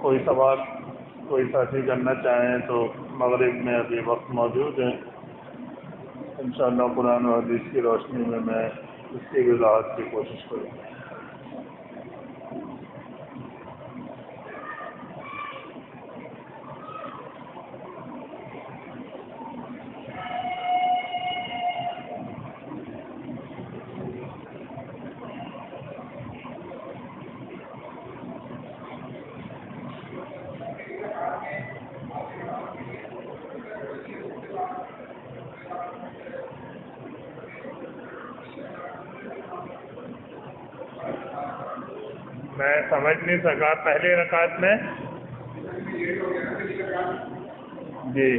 کوئی سوال کوئی ساتھی کرنا چاہیں تو مغرب میں ابھی وقت موجود ہے، انشاءاللہ قرآن و حدیث کی روشنی میں اس کی وضاحت کی کوشش کروں گا۔ میں سمجھ نہیں سکا پہلی رکعت میں جی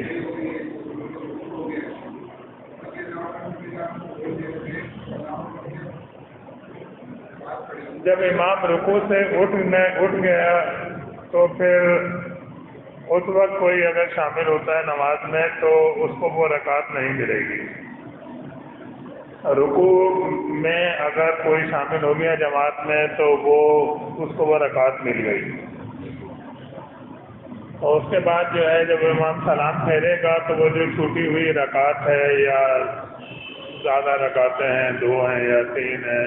جب امام رکوع سے اٹھ گیا تو پھر اس وقت کوئی اگر شامل ہوتا ہے نماز میں تو اس کو وہ رکعت نہیں ملے گی۔ رکوع میں اگر کوئی شامل ہو گیا جماعت میں تو اس کو وہ رکعت مل گئی، اور اس کے بعد جو ہے جب امام سلام پھیرے گا تو وہ جو چھوٹی ہوئی رکعت ہے یا زیادہ رکعتیں ہیں 2 ہیں یا 3 ہیں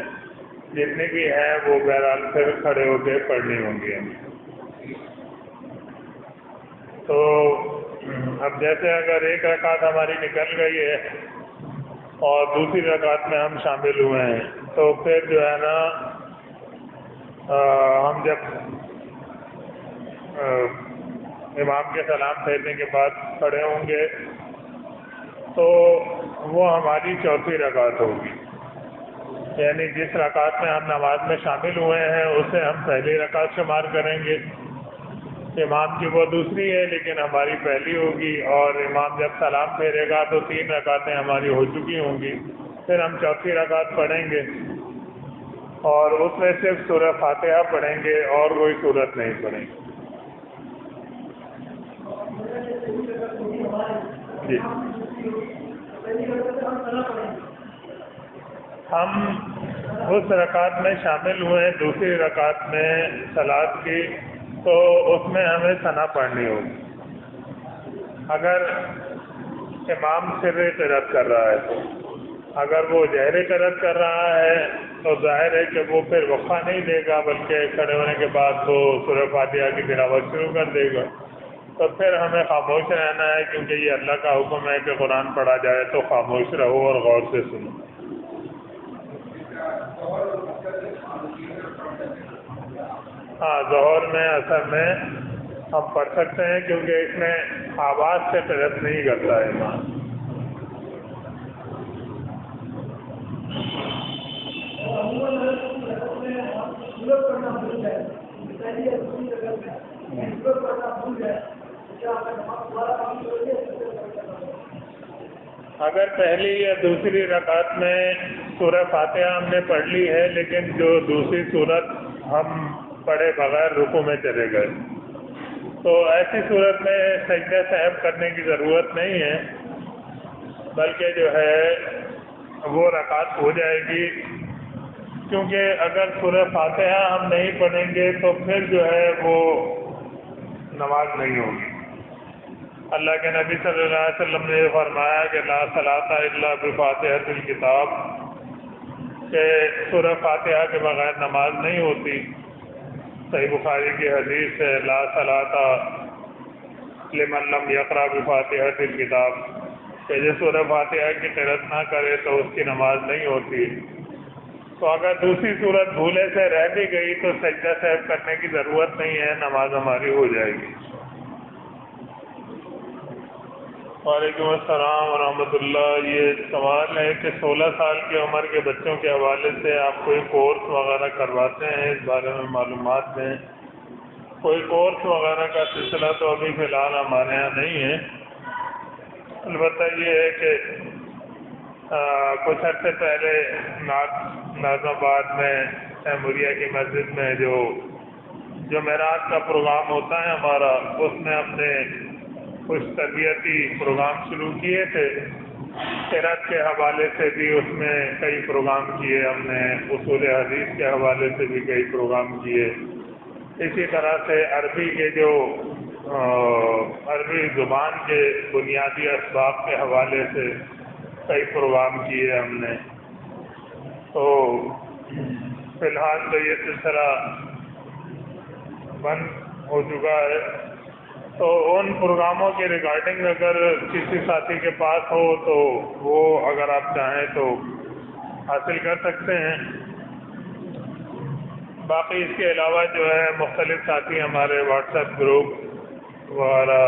جتنی بھی ہیں وہ بہرحال پھر کھڑے ہو کے پڑھنی ہوں گی۔ تو اب جیسے اگر ایک رکعت ہماری نکل گئی ہے اور دوسری رکعت میں ہم شامل ہوئے ہیں تو پھر جو ہے نا ہم جب امام کے سلام پھیرنے کے بعد کھڑے ہوں گے تو وہ ہماری چوتھی رکعت ہوگی، یعنی جس رکعت میں ہم نماز میں شامل ہوئے ہیں اسے ہم پہلی رکعت شمار کریں گے، امام کی وہ دوسری ہے لیکن ہماری پہلی ہوگی، اور امام جب سلام پھیرے گا تو 3 رکعتیں ہماری ہو چکی ہوں گی، پھر ہم چوتھی رکعت پڑھیں گے اور اس میں صرف سورہ فاتحہ پڑھیں گے اور کوئی سورت نہیں پڑھیں گے۔ جی ہم اس رکعت میں شامل ہوئے دوسری رکعت میں صلاۃ کی تو اس میں ہمیں ثنا پڑھنی ہوگی۔ اگر امام سر قرأت کر رہا ہے تو اگر وہ جہر قرأت کر رہا ہے تو ظاہر ہے کہ وہ پھر وقفہ نہیں دے گا بلکہ کھڑے ہونے کے بعد وہ سورہ فاتحہ کی تلاوت شروع کر دے گا، تو پھر ہمیں خاموش رہنا ہے کیونکہ یہ اللہ کا حکم ہے کہ قرآن پڑھا جائے تو خاموش رہو اور غور سے سنو۔ ہاں ظہر میں اثر میں ہم پڑھ سکتے ہیں کیونکہ اس میں آواز سے قرأت نہیں کرتا ہے امام۔ اگر پہلی یا دوسری رکعت میں سورہ فاتحہ ہم نے پڑھ لی ہے لیکن جو دوسری سورت ہم پڑھے بغیر رکوع میں چلے گئے تو ایسی صورت میں سجدہ سہو کرنے کی ضرورت نہیں ہے، بلکہ جو ہے وہ رکعت ہو جائے گی، کیونکہ اگر سورہ فاتحہ ہم نہیں پڑھیں گے تو پھر جو ہے وہ نماز نہیں ہوگی۔ اللہ کے نبی صلی اللہ علیہ وسلم نے فرمایا کہ لا صلاۃ الا بفاتحۃ الکتاب، کہ سورہ فاتحہ کے بغیر نماز نہیں ہوتی۔ صحیح بخاری کی حدیث ہے لا صلاۃ لمن لم یقرأ بفاتحۃ الکتاب، کہ جو سورہ فاتحہ کی قرأت نہ کرے تو اس کی نماز نہیں ہوتی۔ تو اگر دوسری صورت بھولے سے رہ بھی گئی تو سجدہ سہو کرنے کی ضرورت نہیں ہے، نماز ہماری ہو جائے گی۔ وعلیکم السلام ورحمۃ اللہ۔ یہ سوال ہے کہ 16 سال کی عمر کے بچوں کے حوالے سے آپ کوئی کورس وغیرہ کرواتے ہیں، اس بارے میں معلومات دیں۔ کوئی کورس وغیرہ کا سلسلہ تو ابھی فی الحال ہمارے یہاں نہیں ہے، البتہ یہ ہے کہ کچھ عرصے پہلے ناظم آباد میں تیموریہ کی مسجد میں جو جمعرات کا پروگرام ہوتا ہے ہمارا، اس میں ہم نے کچھ تربیتی پروگرام شروع کیے تھے، قرأت کے حوالے سے بھی اس میں کئی پروگرام کیے ہم نے، اصول حدیث کے حوالے سے بھی کئی پروگرام کیے، اسی طرح سے عربی کے جو عربی زبان کے بنیادی اسباق کے حوالے سے کئی پروگرام کیے ہم نے. تو فی الحال تو یہ سلسلہ بند ہو چکا ہے. تو ان پروگراموں کے ریگارڈنگ اگر کسی ساتھی کے پاس ہو تو وہ اگر آپ چاہیں تو حاصل کر سکتے ہیں. باقی اس کے علاوہ جو ہے مختلف ساتھی ہمارے واٹس ایپ گروپ وغیرہ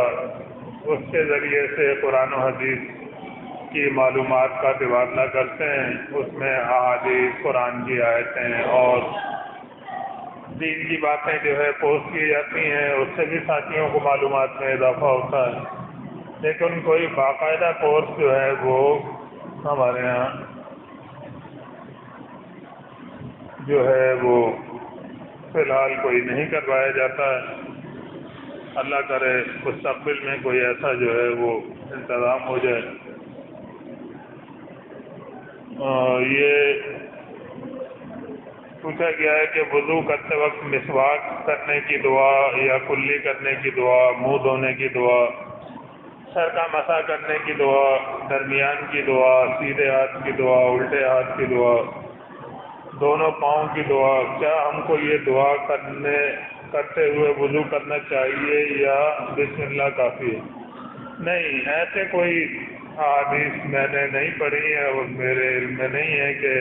اس کے ذریعے سے قرآن و حدیث کی معلومات کا تبادلہ کرتے ہیں. اس میں احادیث، قرآن کی آیتیں اور دین کی باتیں جو ہے پوسٹ کی جاتی ہیں. اس سے بھی ساتھیوں کو معلومات میں اضافہ ہوتا ہے. لیکن کوئی باقاعدہ کورس جو ہے وہ ہمارے یہاں جو ہے وہ فی الحال کوئی نہیں کروایا جاتا ہے. اللہ کرے مستقبل میں کوئی ایسا جو ہے وہ انتظام ہو جائے. یہ پوچھا گیا ہے کہ وضو کرتے وقت مسواک کرنے کی دعا یا کلی کرنے کی دعا، منہ دھونے کی دعا، سر کا مسح کرنے کی دعا، درمیان کی دعا، سیدھے ہاتھ کی دعا، الٹے ہاتھ کی دعا، دونوں پاؤں کی دعا، کیا ہم کو یہ دعا کرتے ہوئے وضو کرنا چاہیے یا بسم اللہ کافی ہے؟ نہیں، ایسے کوئی احادیث میں نے نہیں پڑھی ہے اور میرے علم میں نہیں ہے کہ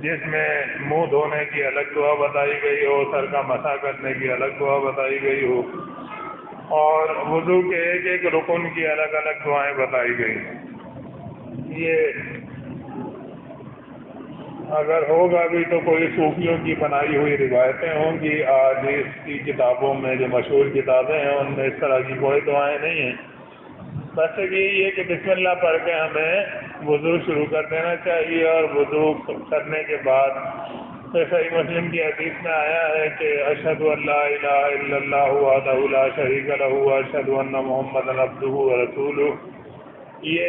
جس میں منہ دھونے کی الگ دعا بتائی گئی ہو، سر کا مسح کرنے کی الگ دعا بتائی گئی ہو اور وضو کے ایک ایک رکن کی الگ الگ دعائیں بتائی گئی. یہ اگر ہوگا بھی تو کوئی صوفیوں کی بنائی ہوئی روایتیں ہوں گی. احادیث کی کتابوں میں جو مشہور کتابیں ہیں ان میں اس طرح کی کوئی دعائیں نہیں ہیں. بس یہی ہے کہ بسم اللہ پڑھ کے ہمیں وضو شروع کر دینا چاہیے اور وضو کرنے کے بعد صحیح مسلم کی حدیث میں آیا ہے کہ اشہد ان لا الہ الا اللہ وحدہ لا شریک لہ واشہد ان محمدا عبدہ ورسولہ. یہ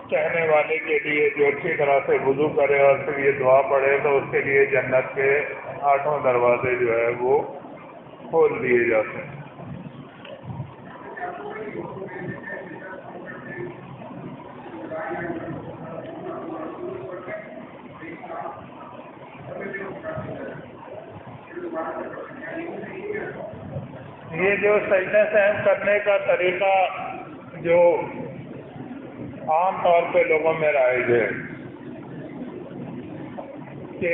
کہنے والے کے لیے جو اچھی طرح سے وضو کرے اور پھر یہ دعا پڑھے تو اس کے لیے جنت کے 8 دروازے جو ہے وہ کھول دیے جاتے ہیں. یہ جو سجدہ سہو کرنے کا طریقہ جو عام طور پہ لوگوں میں رائج ہے کہ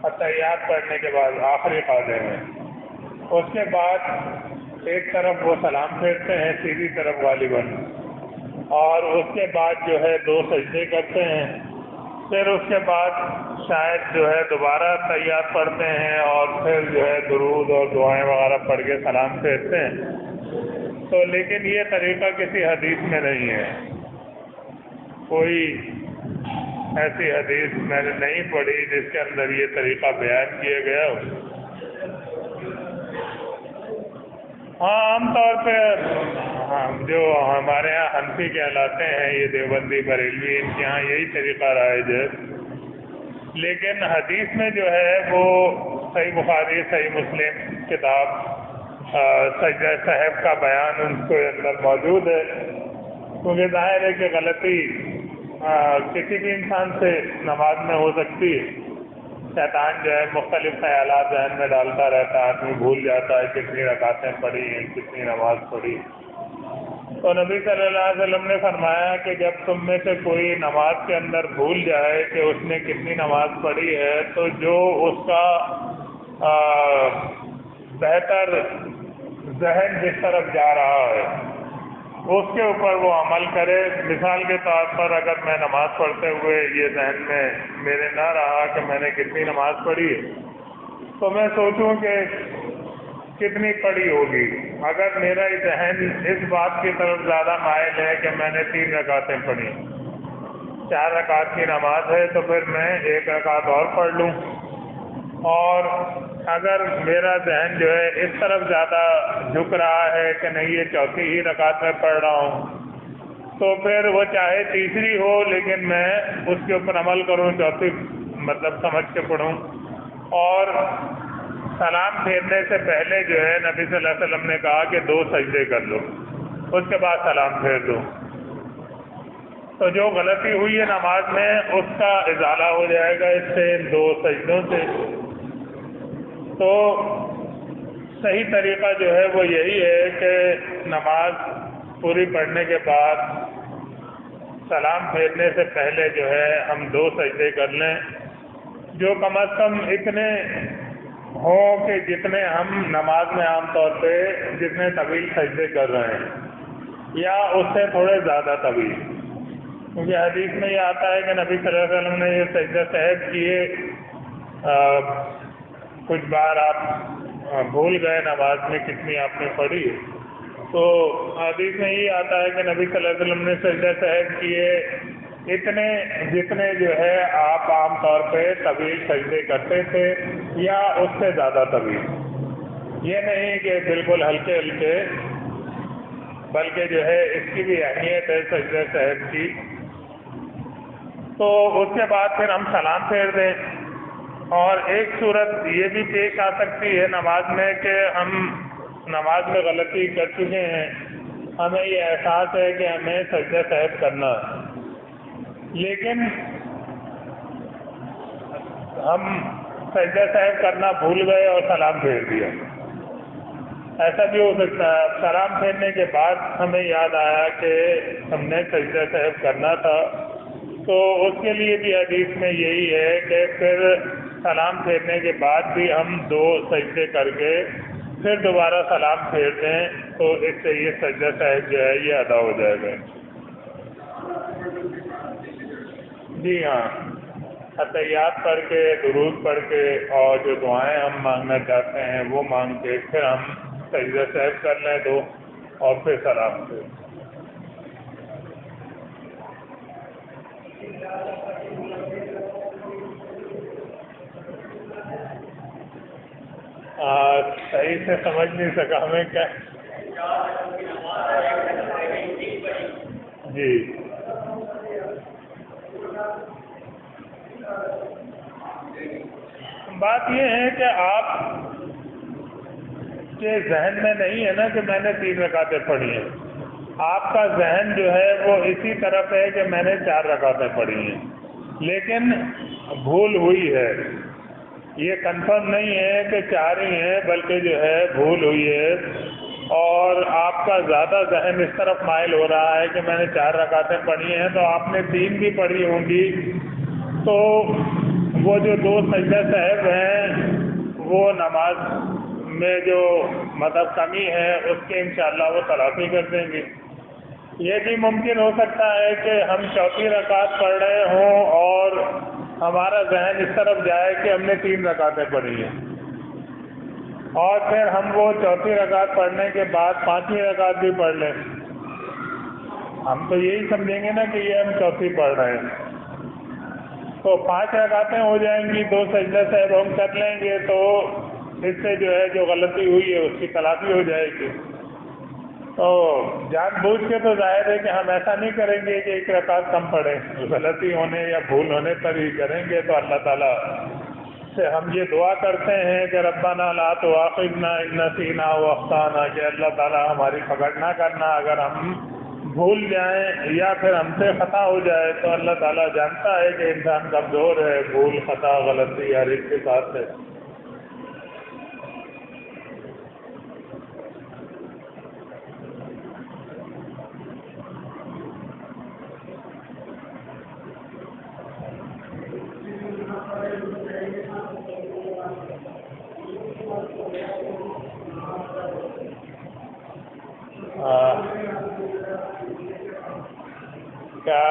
اتحیات پڑھنے کے بعد آخری قاعدے میں اس کے بعد ایک طرف وہ سلام پھیرتے ہیں سیدھی طرف غالباً اور اس کے بعد جو ہے 2 سجدے کرتے ہیں. پھر اس کے بعد شاید جو ہے دوبارہ تحیات پڑھتے ہیں اور پھر جو ہے درود اور دعائیں وغیرہ پڑھ کے سلام پھیرتے ہیں. تو لیکن یہ طریقہ کسی حدیث میں نہیں ہے. کوئی ایسی حدیث میں نے نہیں پڑھی جس کے اندر یہ طریقہ بیان کیا گیا ہو. ہاں عام طور پہ جو ہمارے یہاں حنفی کہلاتے ہیں یہ دیوبندی بریلوی ان کے یہاں یہی طریقہ رائج ہے. لیکن حدیث میں جو ہے وہ صحیح بخاری صحیح مسلم کتاب سجدہ صاحب کا بیان ان کے اندر موجود ہے. کیونکہ ظاہر ہے کہ غلطی کسی بھی انسان سے نماز میں ہو سکتی ہے. شیطان جو ہے مختلف خیالات ذہن میں ڈالتا رہتا ہے، آدمی بھول جاتا ہے کتنی رکعتیں پڑھی ہیں، کتنی نماز پڑھی. تو نبی صلی اللہ علیہ وسلم نے فرمایا کہ جب تم میں سے کوئی نماز کے اندر بھول جائے کہ اس نے کتنی نماز پڑھی ہے تو جو اس کا بہتر ذہن جس طرف جا رہا ہے اس کے اوپر وہ عمل کرے. مثال کے طور پر اگر میں نماز پڑھتے ہوئے یہ ذہن میں میرے نہ رہا کہ میں نے کتنی نماز پڑھی ہے تو میں سوچوں کہ کتنی پڑھی ہوگی. اگر میرا ذہن اس بات کی طرف زیادہ مائل ہے کہ میں نے 3 رکعتیں پڑھی، 4 رکعت کی نماز ہے تو پھر میں 1 رکعت اور پڑھ لوں. اور اگر میرا ذہن جو ہے اس طرف زیادہ جھک رہا ہے کہ نہیں یہ 4تھی ہی رکعت میں پڑھ رہا ہوں تو پھر وہ چاہے تیسری ہو لیکن میں اس کے اوپر عمل کروں، 4تھی مطلب سمجھ کے پڑھوں. اور سلام پھیرنے سے پہلے جو ہے نبی صلی اللہ علیہ وسلم نے کہا کہ 2 سجدے کر لو، اس کے بعد سلام پھیر دو. تو جو غلطی ہوئی ہے نماز میں اس کا ازالہ ہو جائے گا اس سے، 2 سجدوں سے. تو صحیح طریقہ جو ہے وہ یہی ہے کہ نماز پوری پڑھنے کے بعد سلام پھیرنے سے پہلے جو ہے ہم 2 سجدے کر لیں، جو کم از کم اتنے ہوں کہ جتنے ہم نماز میں عام طور پہ جتنے طویل سجدے کر رہے ہیں، یا اس سے تھوڑے زیادہ طویل. کیونکہ حدیث میں یہ آتا ہے کہ نبی صلی اللہ علیہ وسلم نے یہ سجدہ صحب کیے، کچھ بار آپ بھول گئے نماز میں کتنی آپ نے پڑھی، تو حدیث میں یہ آتا ہے کہ نبی صلی اللہ علیہ وسلم نے سجدہ صحب کیے اتنے جتنے جو ہے آپ عام طور پہ طویل سجدے کرتے تھے یا اس سے زیادہ طویل. یہ نہیں کہ بالکل ہلکے ہلکے، بلکہ جو ہے اس کی بھی اہمیت ہے سجدہ صحب کی. تو اس کے بعد پھر ہم سلام پھیر دیں. اور ایک صورت یہ بھی پیش آ سکتی ہے نماز میں کہ ہم نماز میں غلطی کر چکے ہیں، ہمیں یہ احساس ہے کہ ہمیں سجدہ صحب کرنا ہے، لیکن ہم سجدہ صحب کرنا بھول گئے اور سلام پھیر دیا. ایسا بھی ہو سکتا ہے. سلام پھیرنے کے بعد ہمیں یاد آیا کہ ہم نے سجدہ صحب کرنا تھا، تو اس کے لیے بھی حدیث میں یہی ہے کہ پھر سلام پھیرنے کے بعد بھی ہم 2 سجدے کر کے پھر دوبارہ سلام پھیر دیں، تو اس سے یہ سجدہ صحب جو ہے یہ ادا ہو جائے گا. جی ہاں، تحیات پڑھ کے، درود پڑھ کے، اور جو دعائیں ہم مانگنا چاہتے ہیں وہ مانگ کے پھر ہم سجدہ صحب کر لیں 2 اور پھر سلام پھیر. صحیح سے سمجھ نہیں سکا ہمیں کیا. جی بات یہ ہے کہ آپ کے ذہن میں نہیں ہے نا کہ میں نے 3 رکعتیں پڑھی ہیں. آپ کا ذہن جو ہے وہ اسی طرف ہے کہ میں نے 4 رکعتیں پڑھی ہیں، لیکن بھول ہوئی ہے. یہ کنفرم نہیں ہے کہ 4 ہی ہیں، بلکہ جو ہے بھول ہوئی ہے، اور آپ کا زیادہ ذہن اس طرف مائل ہو رہا ہے کہ میں نے 4 رکعتیں پڑھی ہیں، تو آپ نے 3 بھی پڑھی ہوں گی. تو وہ جو 2 سجدہ صحب ہیں وہ نماز میں جو مطلب کمی ہے اس کے انشاءاللہ وہ تلافی کر دیں گے. یہ بھی ممکن ہو سکتا ہے کہ ہم 4تھی رکعت پڑھ رہے ہوں اور ہمارا ذہن اس طرف جائے کہ ہم نے 3 رکعتیں پڑھی ہیں، اور پھر ہم وہ 4تھی رکعت پڑھنے کے بعد 5ویں رکعت بھی پڑھ لیں. ہم تو یہی سمجھیں گے نا کہ یہ ہم 4تھی پڑھ رہے ہیں، تو 5 رکعتیں ہو جائیں گی، 2 سجدہ صحب ہم کر لیں گے، تو اس سے جو ہے جو غلطی ہوئی ہے اس کی تلافی ہو جائے گی. تو جان بوجھ کے تو ظاہر ہے کہ ہم ایسا نہیں کریں گے کہ 1 رکعت کم پڑھیں، غلطی ہونے یا بھول ہونے پر ہی کریں گے. تو اللہ تعالیٰ سے ہم یہ دعا کرتے ہیں کہ ربنا لا تؤاخذنا ان نسینا واخطانا، کہ اللہ تعالیٰ ہماری پکڑ نہ کرنا اگر ہم بھول جائیں یا پھر ہم سے خطا ہو جائے. تو اللہ تعالیٰ جانتا ہے کہ انسان کمزور ہے، بھول، خطا، غلطی ہر ایک کے ساتھ ہے. کیا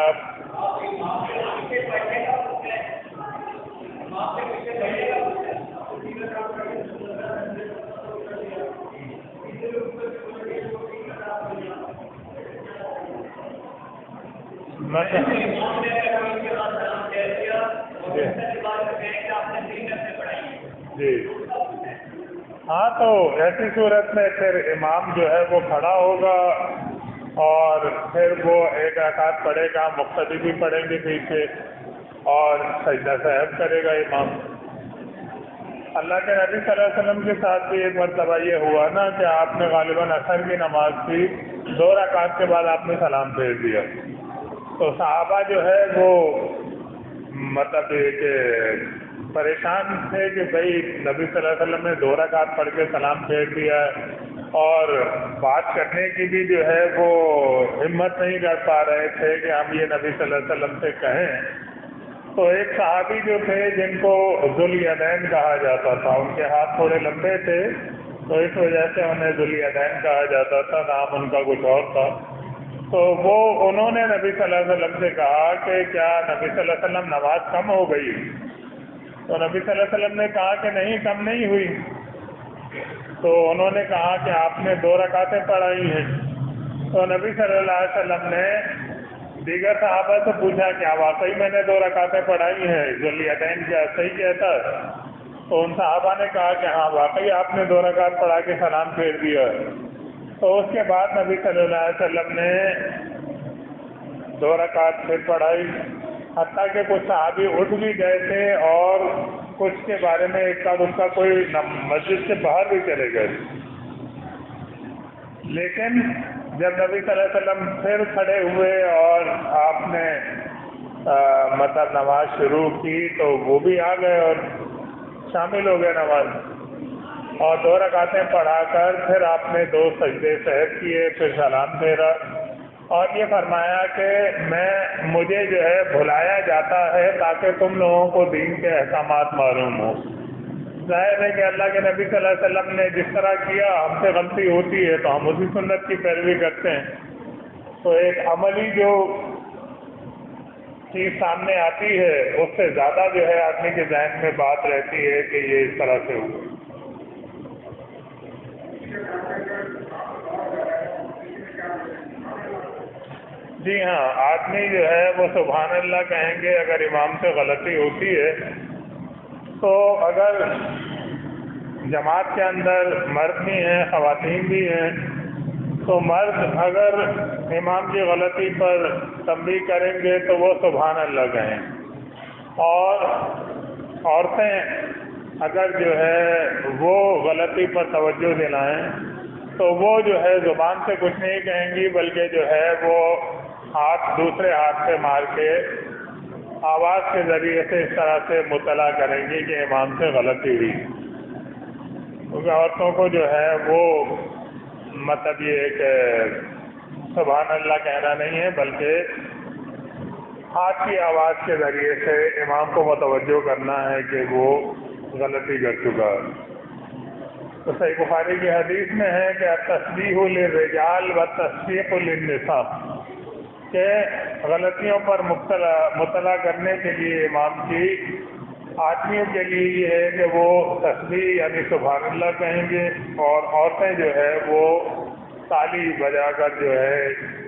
جی ہاں، تو ایسی صورت میں پھر امام جو ہے وہ کھڑا ہوگا اور پھر وہ 1 رکعت پڑھے گا، مقتدی بھی پڑھیں گے پیچھے، اور سجدہ صحب کرے گا امام. اللہ کے نبی صلی اللہ علیہ وسلم کے ساتھ بھی ایک مرتبہ یہ ہوا نا کہ آپ نے غالباً عصر کی نماز کی 2 رکعت کے بعد آپ نے سلام پھیر دیا، تو صحابہ جو ہے وہ مطلب کہ پریشان تھے کہ بھائی نبی صلی اللہ علیہ وسلم نے 2 رکعت پڑھ کے سلام پھیر دیا اور بات کرنے کی بھی جو ہے وہ ہمت نہیں کر پا رہے تھے کہ ہم یہ نبی صلی اللہ علیہ وسلم سے کہیں۔ تو ایک صحابی جو تھے جن کو ذوالیدین کہا جاتا تھا، ان کے ہاتھ تھوڑے لمبے تھے تو اس وجہ سے انہیں ذوالیدین کہا جاتا تھا، نام ان کا کچھ اور تھا۔ تو انہوں نے نبی صلی اللہ علیہ وسلم سے کہا کہ کیا نبی صلی اللہ علیہ وسلم نماز کم ہو گئی؟ تو نبی صلی اللہ علیہ وسلم نے کہا کہ نہیں، کم نہیں ہوئی۔ تو انہوں نے کہا کہ آپ نے 2 رکعتیں پڑھائی ہیں۔ تو نبی صلی اللہ علیہ وسلم نے دیگر صحابہ سے پوچھا کیا واقعی میں نے 2 رکعتیں پڑھائی ہیں؟ ذوالیدین کیا صحیح کہتا ہے؟ تو ان صحابہ نے کہا کہ ہاں واقعی آپ نے 2 رکعت پڑھا کے سلام پھیر دیا۔ تو اس کے بعد نبی صلی اللہ علیہ وسلم نے 2 رکعت پھر پڑھائی، حتیٰ کہ کچھ صحابی اٹھ بھی گئے تھے اور کچھ کے بارے میں ایک کا دوسرا کوئی مسجد سے باہر بھی چلے گئے۔ لیکن جب نبی صلی اللہ علیہ وسلم پھر کھڑے ہوئے اور آپ نے مطلب نماز شروع کی تو وہ بھی آ گئے اور شامل ہو گئے نماز، اور 2 رکعتیں پڑھا کر پھر آپ نے 2 سجدے سحر کیے، پھر سلام پھیرا اور یہ فرمایا کہ مجھے جو ہے بھلایا جاتا ہے تاکہ تم لوگوں کو دین کے احکامات معلوم ہوں۔ ظاہر ہے کہ اللہ کے نبی صلی اللہ علیہ وسلم نے جس طرح کیا، ہم سے غلطی ہوتی ہے تو ہم اسی سنت کی پیروی کرتے ہیں۔ تو ایک عملی جو چیز سامنے آتی ہے اس سے زیادہ جو ہے آدمی کے ذہن میں بات رہتی ہے کہ یہ اس طرح سے ہوا۔ جی ہاں، آدمی جو ہے وہ سبحان اللہ کہیں گے اگر امام سے غلطی ہوتی ہے تو اگر جماعت کے اندر مرد بھی ہیں خواتین بھی ہیں تو مرد اگر امام کی غلطی پر تنبیہ کریں گے تو وہ سبحان اللہ کہیں، اور عورتیں اگر جو ہے وہ غلطی پر توجہ دلائیں تو وہ جو ہے زبان سے کچھ نہیں کہیں گی بلکہ جو ہے وہ دوسرے ہاتھ سے مار کے آواز کے ذریعے سے اس طرح سے مطلع کریں گی کہ امام سے غلطی ہوئی، کیونکہ عورتوں کو جو ہے وہ مطلب یہ کہ سبحان اللہ کہنا نہیں ہے بلکہ ہاتھ کی آواز کے ذریعے سے امام کو متوجہ کرنا ہے کہ وہ غلطی کر چکا ہے۔ تو صحیح بخاری کی حدیث میں ہے کہ التسبیح للرجال والتصفیق للنساء، کہ غلطیوں پر مطلع کرنے کے لیے امام کی آدمیوں کے لیے یہ ہے کہ وہ تسبیح یعنی سبحان اللہ کہیں گے، اور عورتیں جو ہے وہ تالی بجا کر جو ہے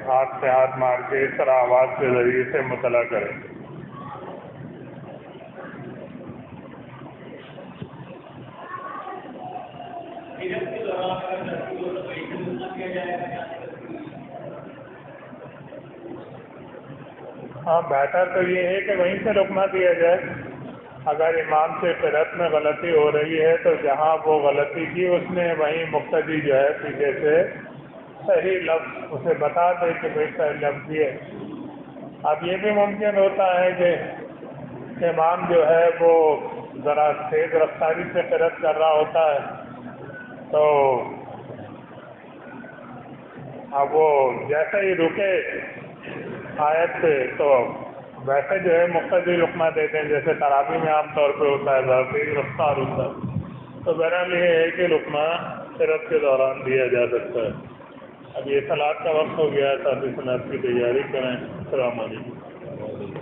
ہاتھ سے ہاتھ مار کے اس طرح آواز کے ذریعے سے مطلع کریں گے۔ ہاں، بہتر تو یہ ہے کہ وہیں سے رکنا دیا جائے۔ اگر امام سے قرأت میں غلطی ہو رہی ہے تو جہاں وہ غلطی کی اس میں وہیں مقتدی جو ہے پیچھے سے صحیح لفظ اسے بتا دے کہ بھائی صحیح لفظ یہ ہے۔ اب یہ بھی ممکن ہوتا ہے کہ امام جو ہے وہ ذرا تیز رفتاری سے قرأت کر رہا ہوتا ہے تو اب وہ جیسے ہی رکے آیت پہ تو ویسے جو ہے مقتدی رکنا دیتے ہیں، جیسے تراویح میں عام طور پہ ہوتا ہے ذرا تیز رفتار ہوتا ہے، تو بہرحال یہ ہے کہ رکنا قرأت کے دوران دیا جا سکتا ہے۔ اب یہ صلاۃ کا وقت ہو گیا ہے، ساتھ ہی صلاۃ کی تیاری کریں۔ السلام علیکم۔